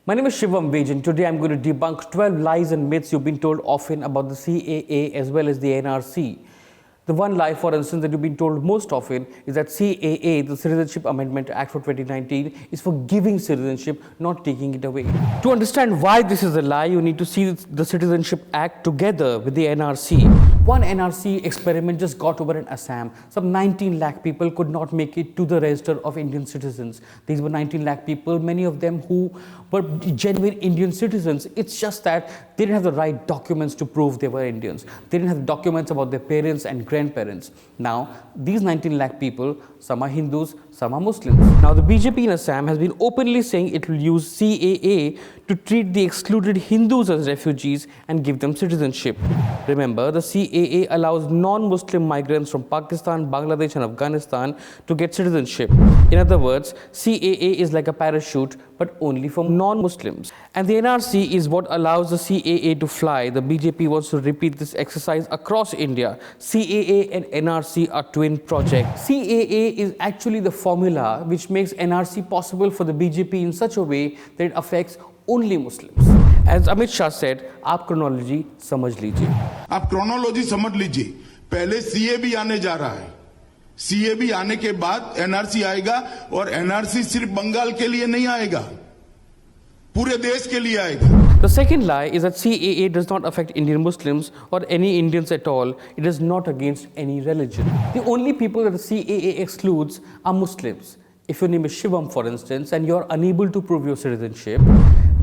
My name is Shivam Vij, and today I'm going to debunk 12 lies and myths you've been told often about the CAA as well as the NRC. The one lie, for instance, that you've been told most often is that CAA, the Citizenship Amendment Act for 2019, is for giving citizenship, not taking it away. To understand why this is a lie, you need to see the Citizenship Act together with the NRC. One NRC experiment just got over in Assam. Some 19 lakh people could not make it to the register of Indian citizens. These were 19 lakh people, many of them who were genuine Indian citizens. It's just that they didn't have the right documents to prove they were Indians. They didn't have documents about their parents and grandparents. Now, these 19 lakh people, some are Hindus, some are Muslims. Now, the BJP in Assam has been openly saying it will use CAA to treat the excluded Hindus as refugees and give them citizenship. Remember, the CAA allows non-Muslim migrants from Pakistan, Bangladesh and Afghanistan to get citizenship. In other words, CAA is like a parachute, but only for non-Muslims. And the NRC is what allows the CAA to fly. The BJP wants to repeat this exercise across India. CAA and NRC are twin projects. CAA is actually the formula which makes NRC possible for the BJP in such a way that it affects only Muslims. As Amit Shah said, आप chronology समझ लीजिए. आप chronology समझ लीजिए. पहले CA भी आने जा रहा है. CA भी आने के बाद NRC आएगा और NRC सिर्फ बंगाल के लिए नहीं आएगा. पूरे देश के लिए आएगा. The second lie is that CAA does not affect Indian Muslims or any Indians at all. It is not against any religion. The only people that the CAA excludes are Muslims. If your name is Shivam, for instance, and you are unable to prove your citizenship,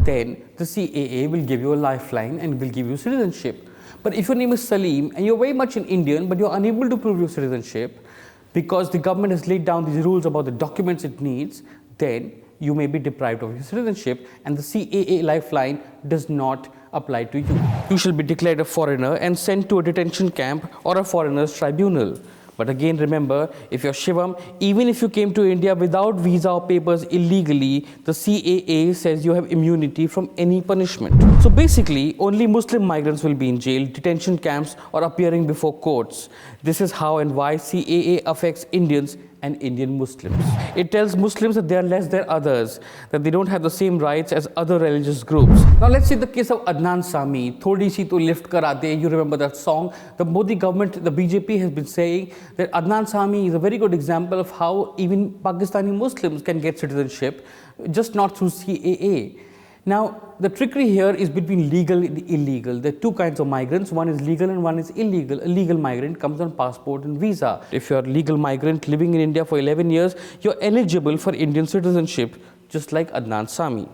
then the CAA will give you a lifeline and will give you citizenship. But if your name is Salim and you're very much an Indian, but you're unable to prove your citizenship because the government has laid down these rules about the documents it needs, then you may be deprived of your citizenship, and the CAA lifeline does not apply to you. You shall be declared a foreigner and sent to a detention camp or a foreigners tribunal. But again, remember, if you're Shivam, even if you came to India without visa or papers illegally, the CAA says you have immunity from any punishment. So basically, only Muslim migrants will be in jail, detention camps, or appearing before courts. This is how and why CAA affects Indians and Indian Muslims. It tells Muslims that they are less than others, that they don't have the same rights as other religious groups. Now let's see the case of Adnan Sami, Thodi Si To Lift Kara De. You remember that song? The Modi government, the BJP has been saying that Adnan Sami is a very good example of how even Pakistani Muslims can get citizenship, just not through CAA. Now, the trickery here is between legal and illegal. There are two kinds of migrants. One is legal and one is illegal. A legal migrant comes on passport and visa. If you're a legal migrant living in India for 11 years, you're eligible for Indian citizenship, just like Adnan Sami.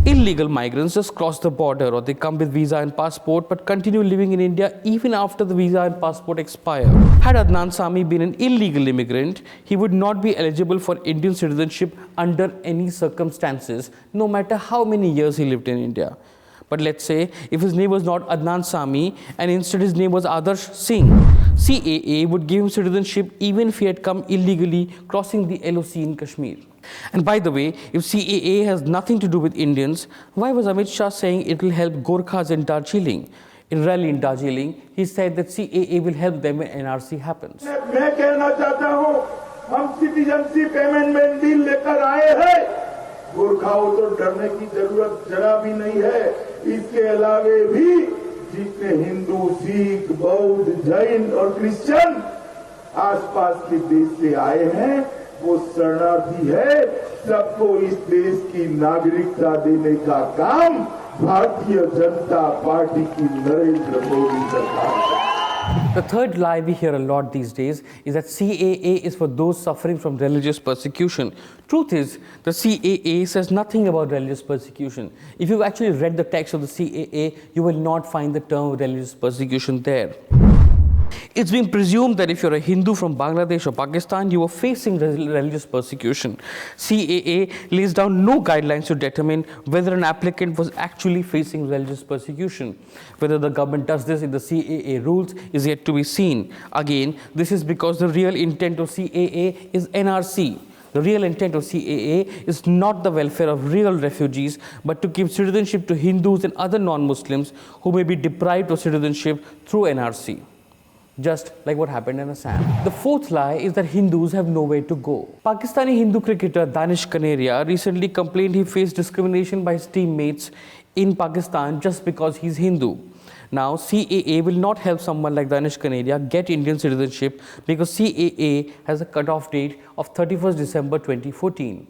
Illegal migrants just cross the border, or they come with visa and passport but continue living in India even after the visa and passport expire. Had Adnan Sami been an illegal immigrant, he would not be eligible for Indian citizenship under any circumstances, no matter how many years he lived in India. But let's say if his name was not Adnan Sami and instead his name was Adarsh Singh, CAA would give him citizenship even if he had come illegally crossing the LOC in Kashmir. And by the way, if CAA has nothing to do with Indians, why was Amit Shah saying it will help Gorkhas in Darjeeling? In rally in Darjeeling, he said that CAA will help them when NRC happens. मैं कहना चाहता हूँ, हम citizenship amendment bill लेकर आए हैं। गोरखाओं तो डरने की जरूरत जरा भी नहीं है। इसके अलावे भी जितने हिंदू, सिख, बौद्ध, जैन और क्रिश्चियन आसपास के देश से आए हैं, वो शरणार्थी है। सबको इस देश की नागरिकता देने का काम भारतीय जनता पार्टी की नरेंद्र मोदी सरकार। The third lie we hear a lot these days is that CAA is for those suffering from religious persecution. Truth is, the CAA says nothing about religious persecution. If you've actually read the text of the CAA, you will not find the term religious persecution there. It's being presumed that if you're a Hindu from Bangladesh or Pakistan, you are facing religious persecution. CAA lays down no guidelines to determine whether an applicant was actually facing religious persecution. Whether the government does this in the CAA rules is yet to be seen. Again, this is because the real intent of CAA is NRC. The real intent of CAA is not the welfare of real refugees, but to give citizenship to Hindus and other non-Muslims who may be deprived of citizenship through NRC. just like what happened in Assam. The fourth lie is that Hindus have nowhere to go. Pakistani Hindu cricketer Danish Kaneria recently complained he faced discrimination by his teammates in Pakistan just because he's Hindu. Now, CAA will not help someone like Danish Kaneria get Indian citizenship because CAA has a cutoff date of 31st December 2014.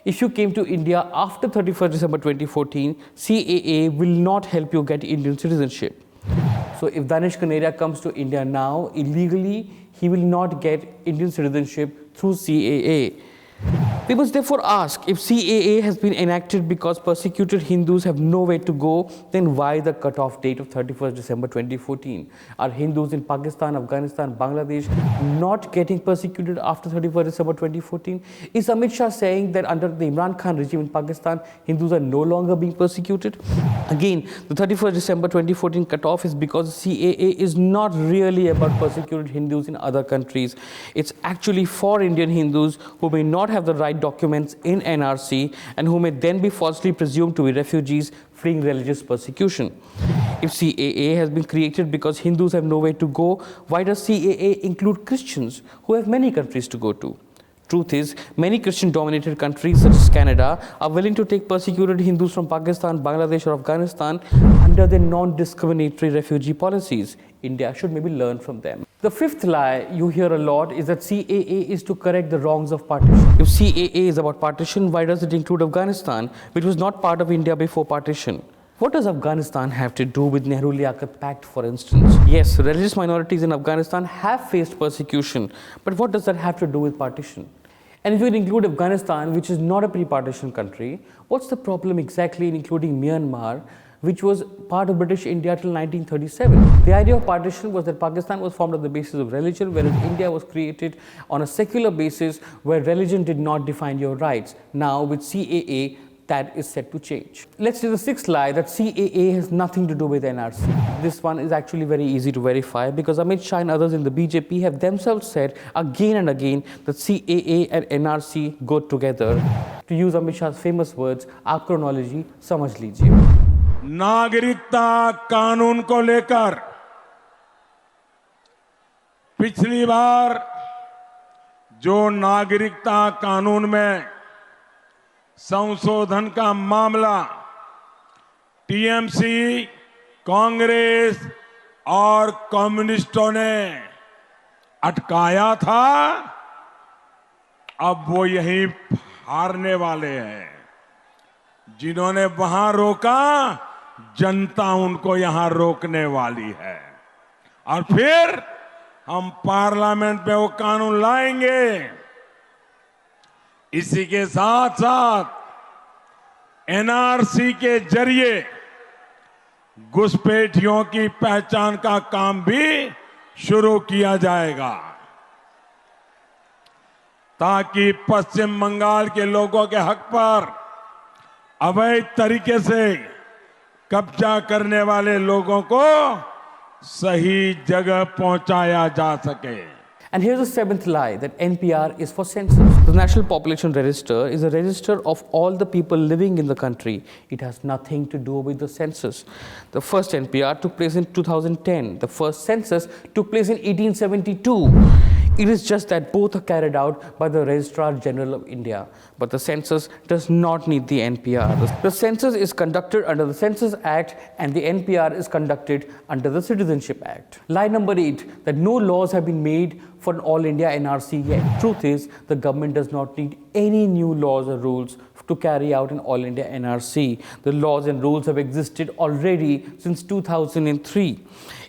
If you came to India after 31st December 2014, CAA will not help you get Indian citizenship. So if Danish Kaneria comes to India now, illegally, he will not get Indian citizenship through CAA. We must therefore ask, if CAA has been enacted because persecuted Hindus have nowhere to go, then why the cutoff date of 31st December 2014? Are Hindus in Pakistan, Afghanistan, Bangladesh not getting persecuted after 31st December 2014? Is Amit Shah saying that under the Imran Khan regime in Pakistan, Hindus are no longer being persecuted? Again, the 31st December 2014 cutoff is because CAA is not really about persecuted Hindus in other countries. It's actually for Indian Hindus who may not have the right documents in NRC and who may then be falsely presumed to be refugees fleeing religious persecution. If CAA has been created because Hindus have nowhere to go, why does CAA include Christians who have many countries to go to? Truth is, many Christian-dominated countries such as Canada are willing to take persecuted Hindus from Pakistan, Bangladesh or Afghanistan under their non-discriminatory refugee policies. India should maybe learn from them. The fifth lie you hear a lot is that CAA is to correct the wrongs of partition. If CAA is about partition, why does it include Afghanistan, which was not part of India before partition? What does Afghanistan have to do with Nehru-Liaquat Pact, for instance? Yes, religious minorities in Afghanistan have faced persecution, but what does that have to do with partition? And if you include Afghanistan, which is not a pre-partition country, what's the problem exactly in including Myanmar, which was part of British India till 1937? The idea of partition was that Pakistan was formed on the basis of religion, whereas India was created on a secular basis where religion did not define your rights. Now, with CAA, that is set to change. Let's do the sixth lie, that CAA has nothing to do with NRC. This one is actually very easy to verify because Amit Shah and others in the BJP have themselves said again and again that CAA and NRC go together. To use Amit Shah's famous words, "Aap chronology samajh lijiye." नागरिकता कानून को लेकर पिछली बार जो नागरिकता कानून में संशोधन का मामला टीएमसी, कांग्रेस और कम्युनिस्टों ने अटकाया था, अब वो यहीं हारने वाले हैं। जिन्होंने वहां रोका, जनता उनको यहां रोकने वाली है और फिर हम पार्लियामेंट में वो कानून लाएंगे। इसी के साथ साथ एनआरसी के जरिए घुसपैठियों की पहचान का काम भी शुरू किया जाएगा ताकि पश्चिम बंगाल के लोगों के हक पर अवैध तरीके से कब्जा करने वाले लोगों को सही जगह पहुंचाया जा सके। And here's the seventh lie, that NPR is for census. The National Population Register is a register of all the people living in the country. It has nothing to do with the census. The first NPR took place in 2010. The first census took place in 1872. It is just that both are carried out by the Registrar General of India. But the census does not need the NPR. The census is conducted under the Census Act and the NPR is conducted under the Citizenship Act. Lie number 8, that no laws have been made for an All India NRC yet. Truth is, the government does not need any new laws or rules to carry out an All India NRC. The laws and rules have existed already since 2003.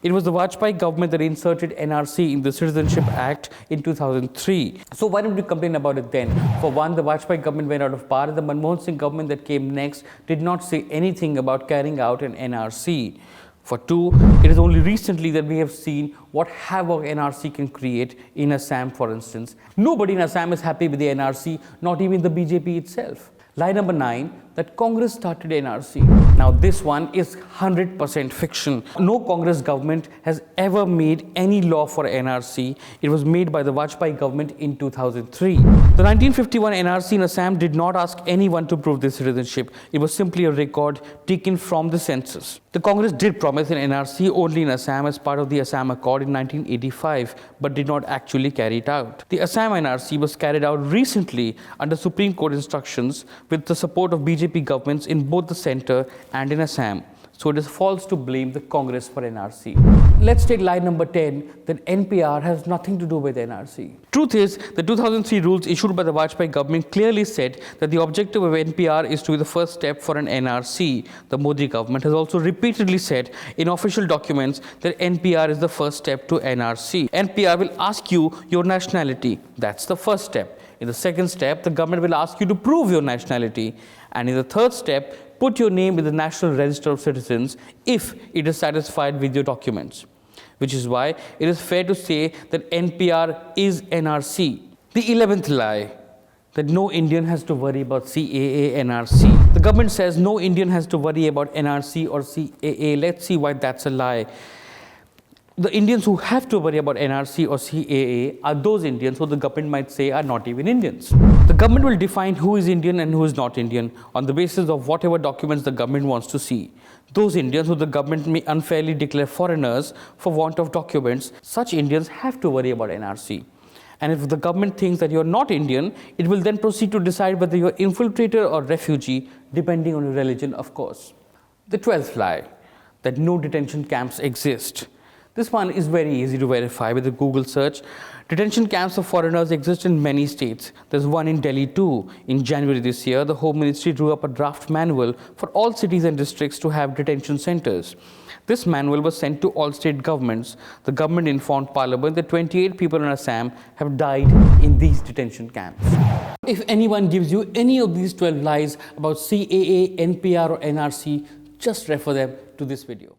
It was the Vajpayee government that inserted NRC in the Citizenship Act in 2003. So why don't we complain about it then? For one, the Vajpayee government went out of power and the Manmohan Singh government that came next did not say anything about carrying out an NRC. For two, it is only recently that we have seen what havoc NRC can create in Assam, for instance. Nobody in Assam is happy with the NRC, not even the BJP itself. Lie number 9, that Congress started NRC. Now this one is 100% fiction. No Congress government has ever made any law for NRC. It was made by the Vajpayee government in 2003. The 1951 NRC in Assam did not ask anyone to prove their citizenship. It was simply a record taken from the census. The Congress did promise an NRC only in Assam as part of the Assam Accord in 1985, but did not actually carry it out. The Assam NRC was carried out recently under Supreme Court instructions with the support of BJP governments in both the centre and in Assam. So it is false to blame the Congress for NRC. Let's take line number 10, that NPR has nothing to do with NRC. Truth is, the 2003 rules issued by the Vajpayee government clearly said that the objective of NPR is to be the first step for an NRC. The Modi government has also repeatedly said in official documents that NPR is the first step to NRC. NPR will ask you your nationality. That's the first step. In the second step, the government will ask you to prove your nationality. And in the third step, put your name in the National Register of Citizens if it is satisfied with your documents. Which is why it is fair to say that NPR is NRC. The 11th lie, that no Indian has to worry about CAA, NRC. The government says no Indian has to worry about NRC or CAA. Let's see why that's a lie. The Indians who have to worry about NRC or CAA are those Indians who the government might say are not even Indians. The government will define who is Indian and who is not Indian on the basis of whatever documents the government wants to see. Those Indians who the government may unfairly declare foreigners for want of documents, such Indians have to worry about NRC. And if the government thinks that you're not Indian, it will then proceed to decide whether you're infiltrator or refugee, depending on your religion, of course. The 12th lie, that no detention camps exist. This one is very easy to verify with a Google search. Detention camps for foreigners exist in many states. There's one in Delhi too. In January this year, the Home Ministry drew up a draft manual for all cities and districts to have detention centers. This manual was sent to all state governments. The government informed Parliament that 28 people in Assam have died in these detention camps. If anyone gives you any of these 12 lies about CAA, NPR or NRC, just refer them to this video.